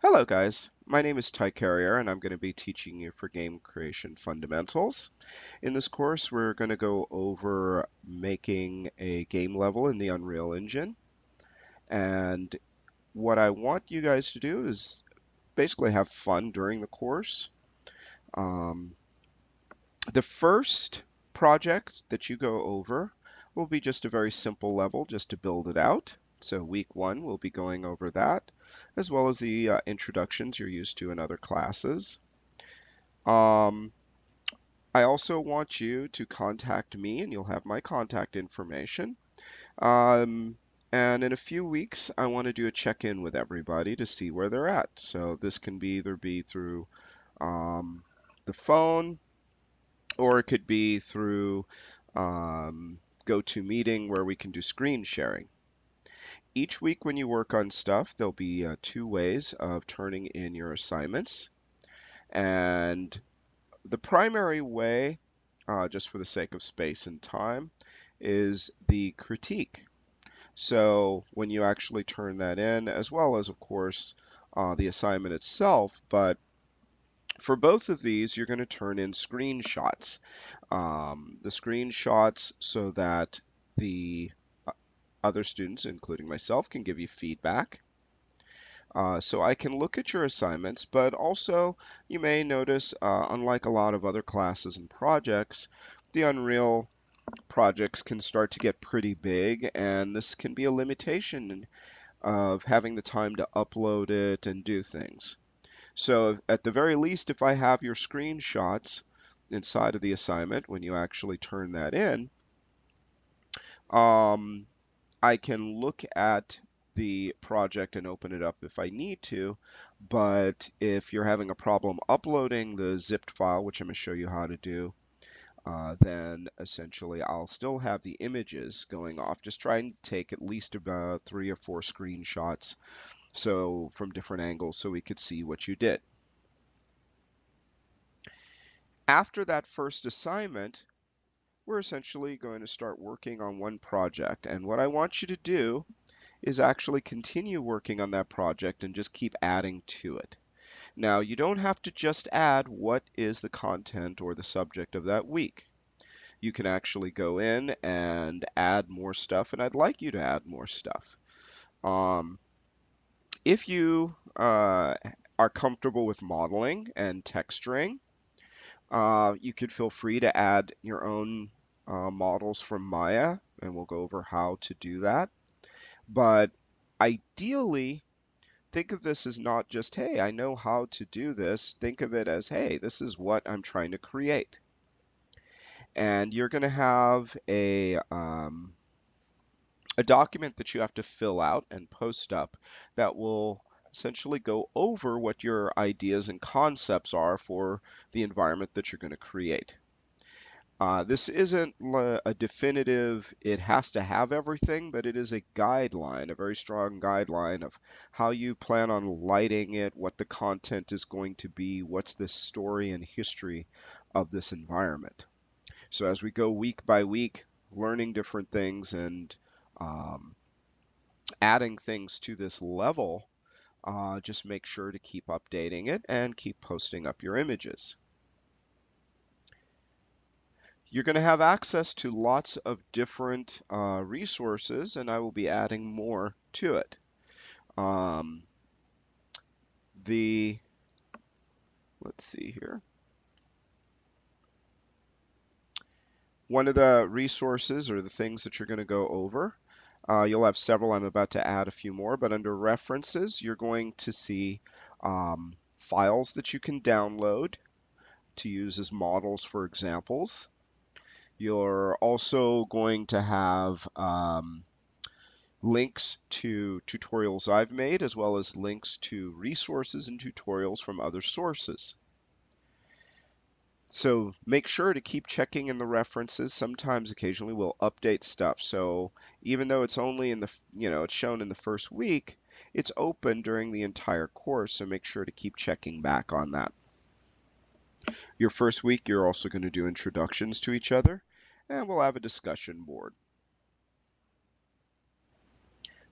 Hello guys, my name is Ty Carrier and I'm going to be teaching you for game creation fundamentals. In this course we're going to go over making a game level in the Unreal Engine, and what I want you guys to do is basically have fun during the course. Um, the first project that you go over will be just a very simple level just to build it out. So week one, we'll be going over that, as well as the introductions you're used to in other classes. Um, I also want you to contact me, and you'll have my contact information. Um, and in a few weeks, I want to do a check-in with everybody to see where they're at. So this can be either be through um, the phone, or it could be through GoToMeeting where we can do screen sharing. Each week when you work on stuff, there'll be two ways of turning in your assignments. And the primary way, just for the sake of space and time, is the critique. So when you actually turn that in, as well as, of course, the assignment itself, but for both of these, you're going to turn in screenshots. The screenshots so that the other students, including myself, can give you feedback. So I can look at your assignments, but also you may notice, unlike a lot of other classes and projects, the Unreal projects can start to get pretty big, and this can be a limitation of having the time to upload it and do things. So at the very least, if I have your screenshots inside of the assignment when you actually turn that in, um, I can look at the project and open it up if I need to, but if you're having a problem uploading the zipped file, which I'm going to show you how to do, then essentially I'll still have the images going off. Just try and take at least about 3 or 4 screenshots so from different angles so we could see what you did. After that first assignment, we're essentially going to start working on one project. And what I want you to do is actually continue working on that project and just keep adding to it. Now, you don't have to just add what is the content or the subject of that week. You can actually go in and add more stuff, and I'd like you to add more stuff. If you are comfortable with modeling and texturing, you could feel free to add your own models from Maya, and we'll go over how to do that. But ideally, think of this as not just, hey, I know how to do this. Think of it as, hey, this is what I'm trying to create. And you're going to have a document that you have to fill out and post up that will essentially go over what your ideas and concepts are for the environment that you're going to create. This isn't a definitive, it has to have everything, but it is a guideline, a very strong guideline of how you plan on lighting it, what the content is going to be, what's the story and history of this environment. So as we go week by week, learning different things and um, adding things to this level, just make sure to keep updating it and keep posting up your images. You're going to have access to lots of different resources, and I will be adding more to it. Um, the let's see here. One of the resources or the things that you're going to go over, you'll have several. I'm about to add a few more, but under references, you're going to see files that you can download to use as models for examples. You're also going to have links to tutorials I've made, as well as links to resources and tutorials from other sources. So make sure to keep checking in the references. Sometimes, occasionally, we'll update stuff. So even though it's only in the, it's shown in the first week, it's open during the entire course. So make sure to keep checking back on that. Your first week, you're also going to do introductions to each other, and we'll have a discussion board.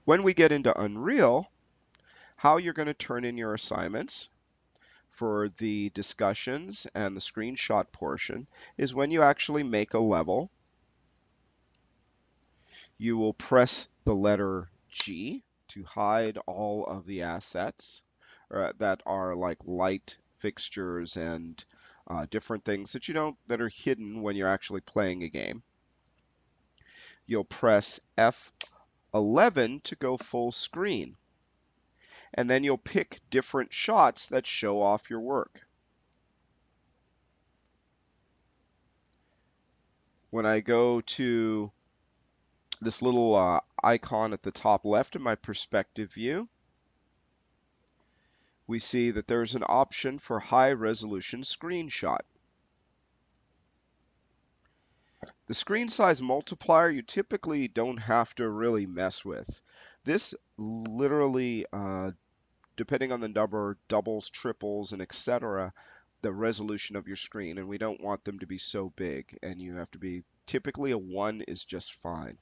When we get into Unreal, How you're going to turn in your assignments for the discussions and the screenshot portion is when you actually make a level, you will press the letter G to hide all of the assets that are like light fixtures and different things that that are hidden when you're actually playing a game. You'll press F11 to go full screen, and then you'll pick different shots that show off your work. When I go to this little icon at the top left of my perspective view, we see that there's an option for high resolution screenshot. The screen size multiplier you typically don't have to really mess with. This literally, depending on the number, doubles, triples, and etc., the resolution of your screen, and we don't want them to be so big, and you have to be, typically a 1 is just fine.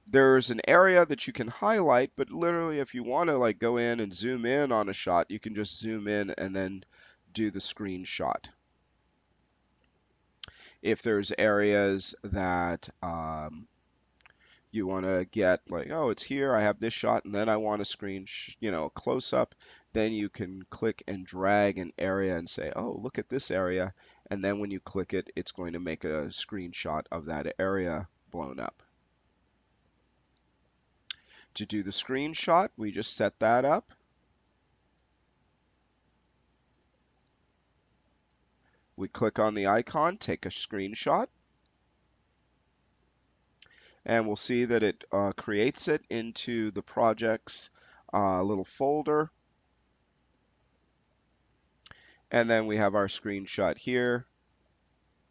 There's an area that you can highlight, but literally if you want to like go in and zoom in on a shot, you can just zoom in and then do the screenshot. If there's areas that you want to get like, oh, it's here, I have this shot, and then I want a close up, then you can click and drag an area and say, oh, look at this area, and then when you click it, it's going to make a screenshot of that area blown up. To do the screenshot, we just set that up. We click on the icon, take a screenshot, and we'll see that it creates it into the project's little folder. And then we have our screenshot here,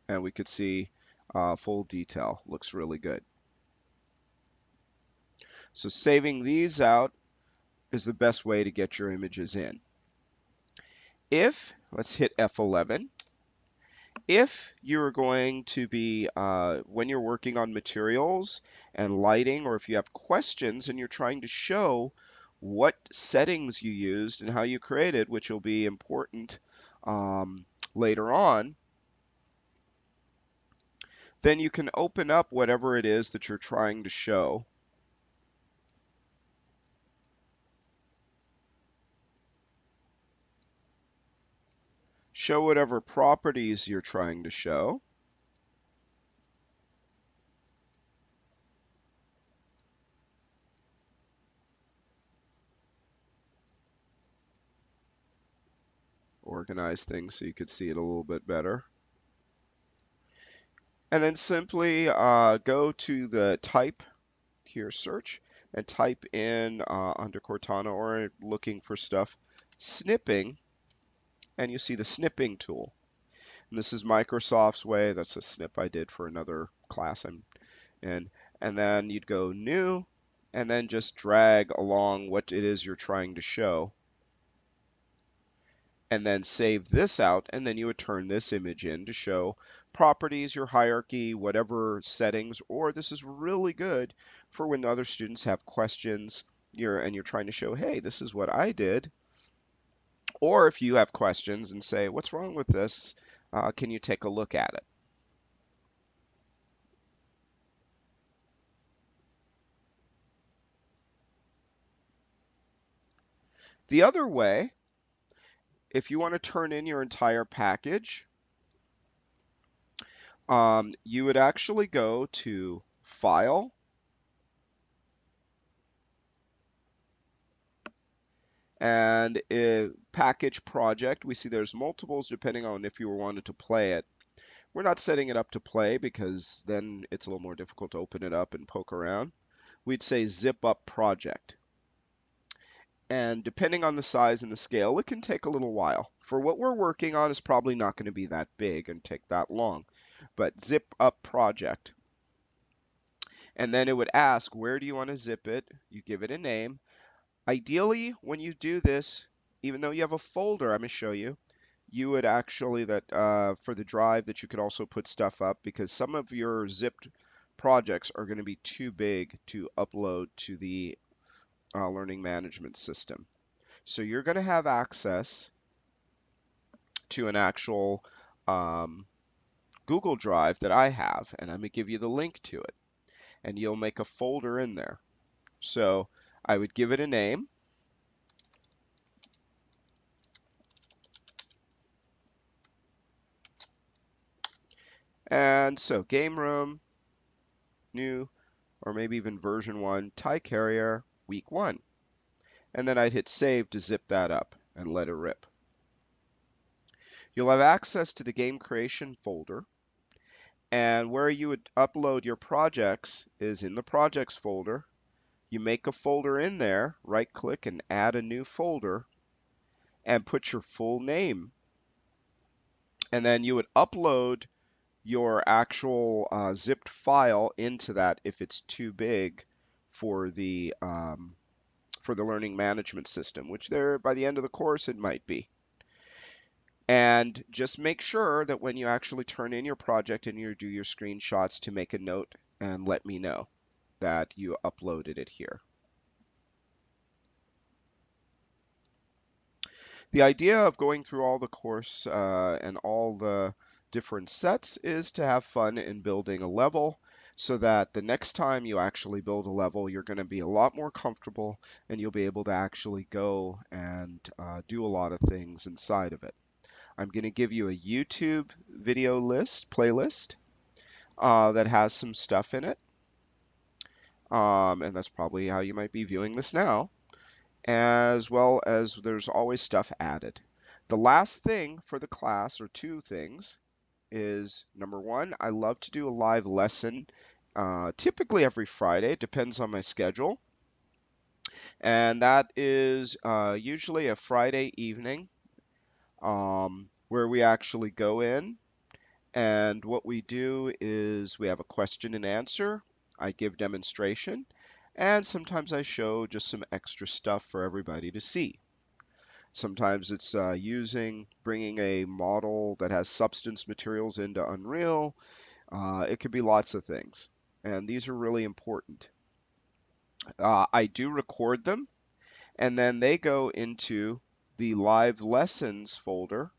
and we could see full detail. Looks really good. So saving these out is the best way to get your images in. Let's hit F11. If you're going to be, when you're working on materials and lighting, or if you have questions and you're trying to show what settings you used and how you created, which will be important later on, then you can open up whatever it is that you're trying to show. Show whatever properties you're trying to show. Organize things so you could see it a little bit better. And then simply go to the type here, search, and type in under Cortana or looking for stuff, snipping, and you see the snipping tool. And this is Microsoft's way. That's a snip I did for another class I'm in. And then you'd go new, and then just drag along what it is you're trying to show. And then save this out, and then you would turn this image in to show properties, your hierarchy, whatever settings, or this is really good for when other students have questions and you're trying to show, hey, this is what I did. Or if you have questions and say, what's wrong with this? Can you take a look at it? The other way, if you want to turn in your entire package, you would actually go to File, and package project. We see there's multiples depending on if you wanted to play it. We're not setting it up to play because then it's a little more difficult to open it up and poke around. We'd say zip up project. And depending on the size and the scale, it can take a little while. For what we're working on, is probably not going to be that big and take that long. But zip up project. And then it would ask, where do you want to zip it? You give it a name. Ideally, when you do this, even though you have a folder, I'm going to show you, you would actually, for the drive, that you could also put stuff up, because some of your zipped projects are going to be too big to upload to the learning management system. So you're going to have access to an actual Google Drive that I have, and I'm going to give you the link to it, and you'll make a folder in there. So I would give it a name, and so game room, new, or maybe even version 1, Ty Carrier, week 1. And then I'd hit save to zip that up and let it rip. You'll have access to the game creation folder, and where you would upload your projects is in the projects folder. You make a folder in there, right click and add a new folder, and put your full name. And then you would upload your actual zipped file into that if it's too big for the learning management system, which there by the end of the course it might be. And just make sure that when you actually turn in your project and you do your screenshots to make a note and let me know that you uploaded it here. The idea of going through all the course and all the different sets is to have fun in building a level so that the next time you actually build a level, you're going to be a lot more comfortable and you'll be able to actually go and do a lot of things inside of it. I'm going to give you a YouTube video playlist that has some stuff in it. And that's probably how you might be viewing this now, as well as there's always stuff added. The last thing for the class, or two things, is number one, I love to do a live lesson, typically every Friday, it depends on my schedule. And that is usually a Friday evening where we actually go in. And what we do is we have a question and answer. I give demonstration. And sometimes I show just some extra stuff for everybody to see. Sometimes it's bringing a model that has substance materials into Unreal. It could be lots of things. And these are really important. I do record them, and then they go into the live lessons folder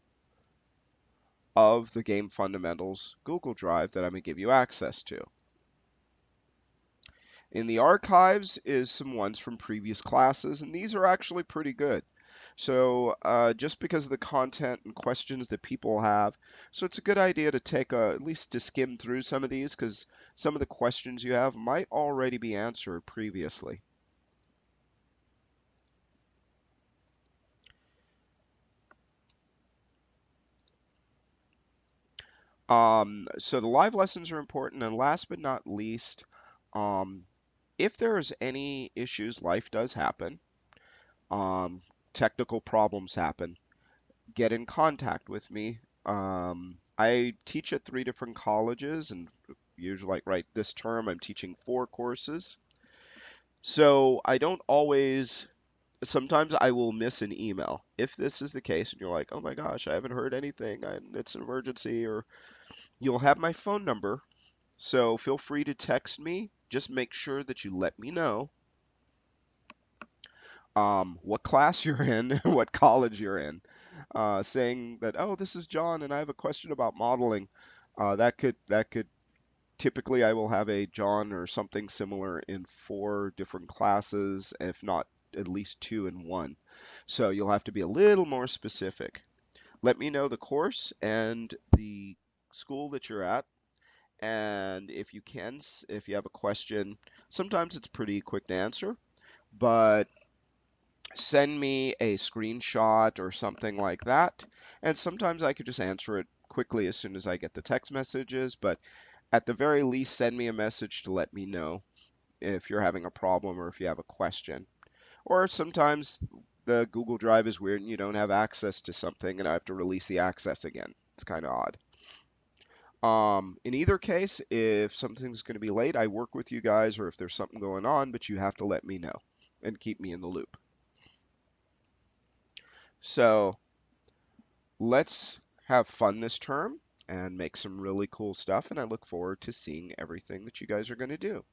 of the Game Fundamentals Google Drive that I'm going to give you access to. In the archives is some ones from previous classes, and these are actually pretty good. So just because of the content and questions that people have, so it's a good idea to take at least to skim through some of these because some of the questions you have might already be answered previously. So the live lessons are important, and last but not least, if there's any issues, life does happen, um, technical problems happen, get in contact with me. I teach at 3 different colleges, and usually, like right this term, I'm teaching 4 courses. So I don't always, sometimes I will miss an email. If this is the case and you're like, oh my gosh, I haven't heard anything, it's an emergency, or you'll have my phone number. So feel free to text me. Just make sure that you let me know what class you're in, what college you're in, saying that, oh, this is John and I have a question about modeling. That could typically I will have a John or something similar in 4 different classes, if not at least 2 in 1. So you'll have to be a little more specific. Let me know the course and the school that you're at. And if you can, if you have a question, sometimes it's pretty quick to answer, but send me a screenshot or something like that. And sometimes I could just answer it quickly as soon as I get the text messages, but at the very least, send me a message to let me know if you're having a problem or if you have a question. Or sometimes the Google Drive is weird and you don't have access to something and I have to release the access again. It's kind of odd. In either case, if something's going to be late, I work with you guys, or if there's something going on, but you have to let me know and keep me in the loop. So let's have fun this term and make some really cool stuff, and I look forward to seeing everything that you guys are going to do.